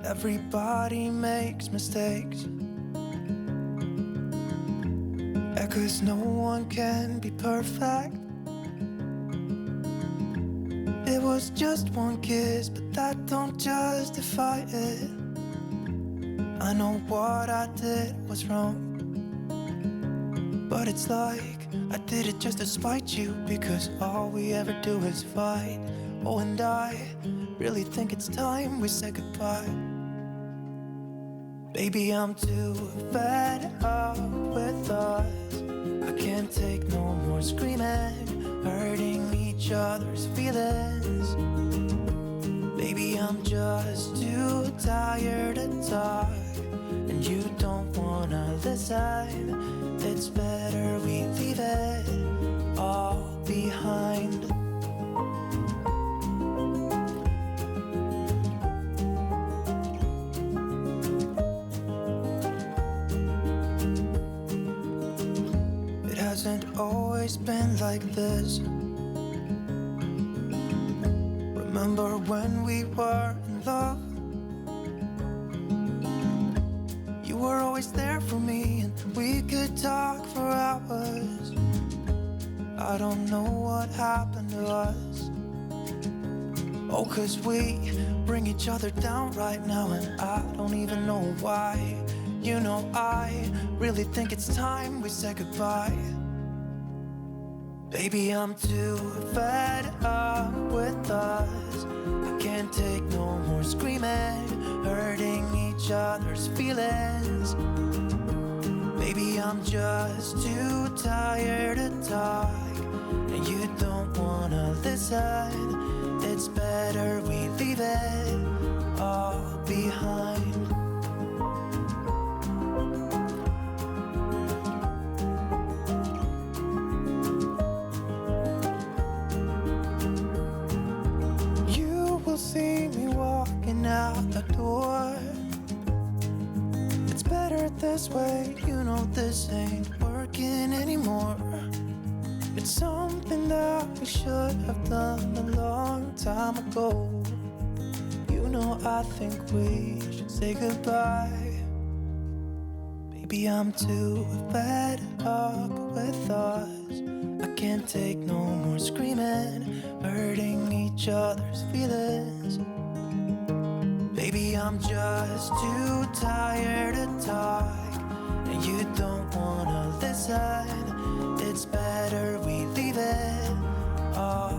Everybody makes mistakes. Yeah, 'cause no one can be perfect. It was just one kiss, but that don't justify it. I know what I did was wrong, but it's like I did it just to spite you, because all we ever do is fight. Oh, and I really think it's time we say goodbye. Baby, I'm too fed up with us. I can't take no more screaming, hurting each other's feelings. Baby, I'm just too tired to talk, and you don't wanna listen. It's better we leave it all behind. It hasn't always been like this. Remember when we were in love? You were always there for me, and we could talk for hours. I don't know what happened to us. Oh, 'cause we bring each other down right now, and I don't even know why. You know, I really think it's time we say goodbye. Baby, I'm too fed up with us. I can't take no more screaming, hurting each other's feelings. Baby, I'm just too tired to talk, and you don't wanna listen. It's better we leave it all behind. See me walking out the door. It's better this way, you know this ain't working anymore. It's something that we should have done a long time ago. You know, I think we should say goodbye. Baby, I'm too fed up with us. I can't take no more screaming, hurting each other's feelings. Baby, I'm just too tired to talk, and you don't wanna listen. It's better we leave it all